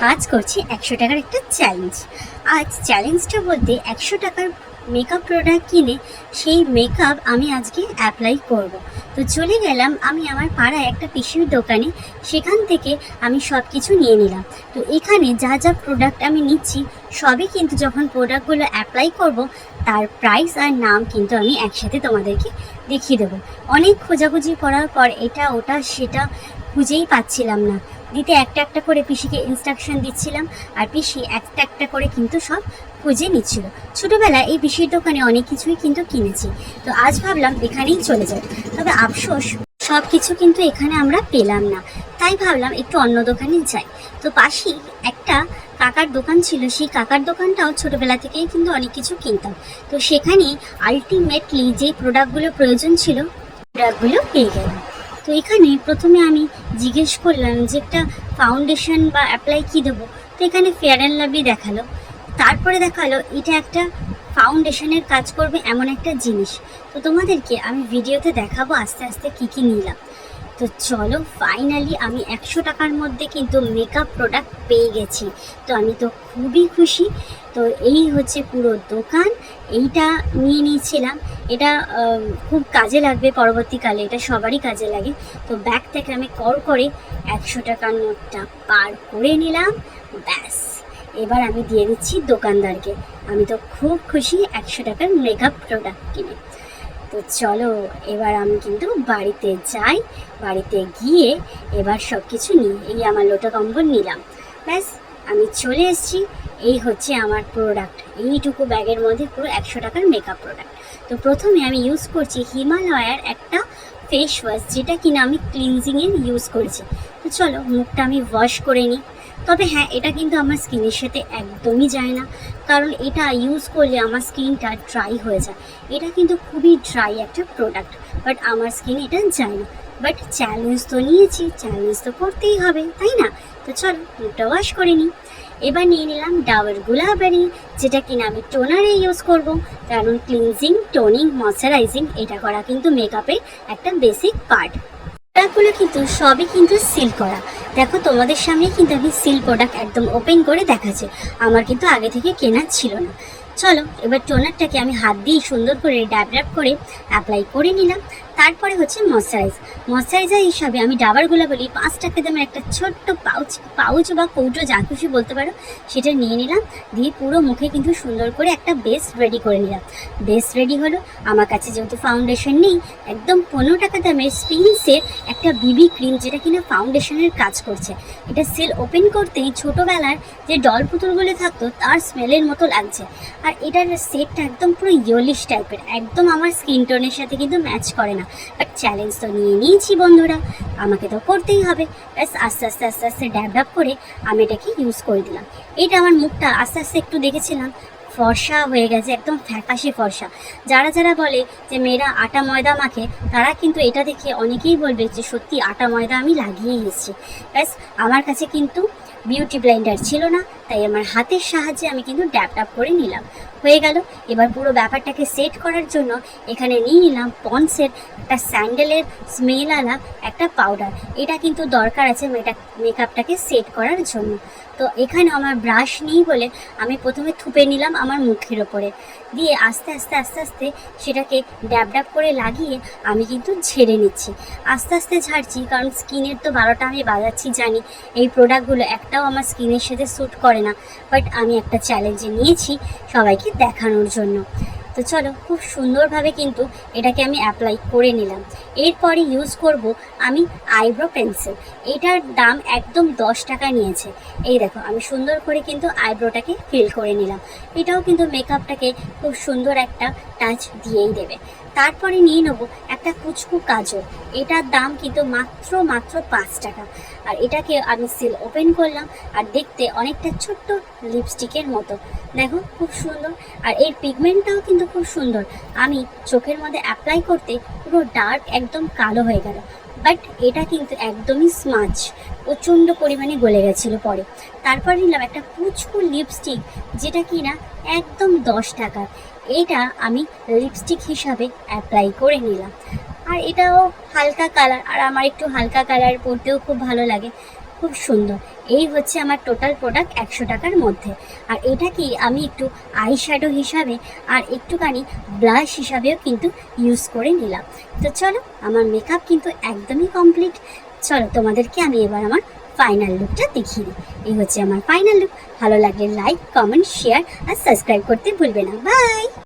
আজ করছি 100 টাকার একটা চ্যালেঞ্জ। আজ চ্যালেঞ্জটা বলতে 100 টাকার মেকআপ প্রোডাক্ট কিনে সেই মেকআপ আমি আজকে অ্যাপ্লাই করব। তো চলে গেলাম আমি আমার পাড়ায় একটা পিসির দোকানে, সেখান থেকে আমি সব কিছু নিয়ে নিলাম। তো এখানে যা যা প্রোডাক্ট আমি নিচ্ছি সবই কিন্তু যখন প্রোডাক্টগুলো অ্যাপ্লাই করব তার প্রাইস আর নাম কিন্তু আমি একসাথে তোমাদেরকে দেখিয়ে দেবো। অনেক খোঁজাখুঁজি করার পর এটা ওটা সেটা খুঁজেই পাচ্ছিলাম না, দিতে একটা একটা করে পিসিকে ইনস্ট্রাকশন দিচ্ছিলাম আর পিসি একটা একটা করে কিন্তু সব খুঁজে নিচ্ছিল। ছোটোবেলায় এই পিসির দোকানে অনেক কিছুই কিন্তু কিনেছি, তো আজ ভাবলাম এখানেই চলে যাই। তবে আফসোস সব কিছু কিন্তু এখানে আমরা পেলাম না, তাই ভাবলাম একটু অন্য দোকানে যাই। তো পাশেই একটা কাকার দোকান ছিল, সেই কাকার দোকানটাও ছোটোবেলা থেকেই কিন্তু অনেক কিছু কিনতাম। তো সেখানে আলটিমেটলি যে প্রোডাক্টগুলো প্রয়োজন ছিল প্রোডাক্টগুলো পেয়ে গেলাম। তো এখানে প্রথমে আমি জিজ্ঞেস করলাম যে একটা ফাউন্ডেশন বা অ্যাপ্লাই কী দেবো। তো এখানে ফেয়ার অ্যান্ড লাভলি দেখালো, তারপরে দেখালো এটা একটা ফাউন্ডেশনের কাজ করবে এমন একটা জিনিস। তো তোমাদেরকে আমি ভিডিওতে দেখাবো আস্তে আস্তে কী কী নিলাম। তো চলো, ফাইনালি আমি 100 টাকার মধ্যে কিন্তু মেকআপ প্রোডাক্ট পেয়ে গেছি। তো আমি তো খুবই খুশি। তো এই হচ্ছে পুরো দোকান, এইটা নিয়ে নিয়েছিলাম। এটা খুব কাজে লাগবে পরবর্তীকালে, এটা সবারই কাজে লাগে। তো ব্যাগ থেকে আমি করে 100 টাকার নোটটা পার করে নিলাম। ব্যাস, এবার আমি দিয়ে দিচ্ছি দোকানদারকে। আমি তো খুব খুশি 100 টাকার মেকআপ প্রোডাক্ট কিনে। তো চলো এবার আমি কিন্তু বাড়িতে যাই, বাড়িতে গিয়ে এবার সব কিছু নিই। এই আমার লোটা কম্বল নিলাম, ব্যাস আমি চলে এসেছি। এই হচ্ছে আমার প্রোডাক্ট, এইটুকু ব্যাগের মধ্যে পুরো 100 টাকার মেকআপ প্রোডাক্ট। তো প্রথমে আমি ইউজ করছি হিমালয়ার একটা ফেস ওয়াশ, যেটা কিনা আমি ক্লিনজিংয়ের ইউজ করেছি। তো চলো মুখটা আমি ওয়াশ করে নিই। তবে হ্যাঁ, এটা কিন্তু আমার স্কিনের সাথে একদমই যায় না, কারণ এটা ইউজ করলে আমার স্কিনটা ড্রাই হয়ে যায়। এটা কিন্তু খুবই ড্রাই একটা প্রোডাক্ট, বাট আমার স্কিনে এটা যায় না। বাট চ্যালেঞ্জ তো নিয়েছি, চ্যালেঞ্জ তো করতেই হবে, তাই না? তো চলো মুখটা ওয়াশ করে নিই। এবার নিয়ে নিলাম ডাবর গুলাবেরি, যেটা কিনা আমি টোনারে ইউজ করব, কারণ ক্লিনজিং, টোনিং, ময়শ্চারাইজিং এটা করা কিন্তু মেকআপের একটা বেসিক পার্ট। প্রোডাক্টগুলো কিন্তু সবই কিন্তু সিল করা। দেখো তোমাদের সামনে কিন্তু আমি সিল প্রোডাক্ট একদম ওপেন করে দেখাচ্ছি, আমার কিন্তু আগে থেকে কেনা ছিল না। চলো এবার টোনারটাকে আমি হাত দিয়ে সুন্দর করে ড্যাব ড্যাব করে অ্যাপ্লাই করে নিলাম। তারপরে হচ্ছে ময়শ্চারাইজার হিসাবে আমি ডাবর গুলাবলি 5 টাকা দামের একটা ছোট্ট পাউচ বা কৌটো যা খুশি বলতে পারো, সেটা নিয়ে নিলাম। দিয়ে পুরো মুখে কিন্তু সুন্দর করে একটা বেস রেডি করে নিলাম। বেস রেডি হলো। আমার কাছে যেহেতু ফাউন্ডেশন নেই, একদম 15 টাকা দামের স্পিন্সের একটা বিবি ক্রিম, যেটা কিনা ফাউন্ডেশনের কাজ করছে। এটা সিল ওপেন করতেই ছোটোবেলার যে ডল পুতুলগুলো থাকতো তার স্মেলের মতো লাগছে। আর এটার সেটটা একদম পুরো ইয়েলিশ টাইপের, একদম আমার স্কিন টোনের সাথে কিন্তু ম্যাচ করে না। বাট চ্যালেঞ্জ তো নিয়ে নিয়েছি বন্ধুরা, আমাকে তো করতেই হবে। ব্যাস আস্তে আস্তে আস্তে আস্তে ড্যাব ড্যাব করে আমি এটাকে ইউজ করে দিলাম। এটা আমার মুখটা আস্তে আস্তে একটু দেখেছিলাম ফর্সা হয়ে গেছে, একদম ফ্যাকাশে ফর্সা। যারা যারা বলে যে মেয়েরা আটা ময়দা মাখে, তারা কিন্তু এটা দেখে অনেকেই বলবে যে সত্যি আটা ময়দা আমি লাগিয়েই এসেছি। ব্যাস আমার কাছে কিন্তু বিউটি ব্লেন্ডার ছিল না, তাই আমার হাতের সাহায্যে আমি কিন্তু ড্যাব ড্যাব করে নিলাম। হয়ে গেল। এবার পুরো ব্যাপারটাকে সেট করার জন্য এখানে নিয়ে নিলাম পন্সের একটা স্যান্ডেলের স্মেলওয়ালা একটা পাউডার। এটা কিন্তু দরকার আছে মেকআপটাকে সেট করার জন্য। তো এখানে আমার ব্রাশ নেই বলে আমি প্রথমে থুপে নিলাম আমার মুখের ওপরে, দিয়ে আস্তে আস্তে আস্তে আস্তে সেটাকে ড্যাব ড্যাব করে লাগিয়ে আমি কিন্তু ঝেড়ে নিচ্ছি। আস্তে আস্তে ঝাড়ছি, কারণ স্কিনের তো 12টা আমি বাজাচ্ছি জানি। এই প্রোডাক্টগুলো একটাও আমার স্কিনের সাথে স্যুট করে না, বাট আমি একটা চ্যালেঞ্জে নিয়েছি সবাইকে দেখানোর জন্য। তো চলো খুব সুন্দরভাবে কিন্তু এটাকে আমি অ্যাপ্লাই করে নিলাম। এরপরে ইউজ করব আমি আইব্রো পেন্সিল। এটার দাম একদম 10 টাকা নিয়েছে। এই দেখো আমি সুন্দর করে কিন্তু আইব্রোটাকে ফিল করে নিলাম। এটাও কিন্তু মেকআপটাকে খুব সুন্দর একটা টাচ দিয়েই দেবে। তারপরে নিয়ে নেবো একটা কুচকু কাজল। এটার দাম কিন্তু মাত্র 5 টাকা। আর এটাকে আমি সিল ওপেন করলাম, আর দেখতে অনেকটা ছোট্ট লিপস্টিকের মতো, দেখো খুব সুন্দর। আর এর পিগমেন্টটাও কিন্তু খুব সুন্দর। আমি চোখের মধ্যে অ্যাপ্লাই করতে পুরো ডার্ক একদম কালো হয়ে গেল, বাট এটা কিন্তু একদমই স্মাচ, প্রচণ্ড পরিমাণে গলে গেছিলো পরে। তারপর নিলাম একটা পুচকু লিপস্টিক, যেটা কিনা একদম 10 টাকার। এটা আমি লিপস্টিক হিসাবে অ্যাপ্লাই করে নিলাম। আর এটাও হালকা কালার, আর আমার একটু হালকা কালার পরতেও খুব ভালো লাগে, খুব সুন্দর। এই হচ্ছে আমার টোটাল প্রোডাক্ট 100 টাকার মধ্যে। আর এটাকে আমি একটু আই শ্যাডো হিসাবে আর একটুখানি ব্লাশ হিসাবেও কিন্তু ইউজ করে নিলাম। তো চলো, আমার মেকআপ কিন্তু একদমই কমপ্লিট। চলো তোমাদেরকে আমি এবার আমার ফাইনাল লুকটা দেখিয়ে দিই। এই হচ্ছে আমার ফাইনাল লুক। ভালো লাগলে লাইক, কমেন্ট, শেয়ার আর সাবস্ক্রাইব করতে ভুলবে না। বাই।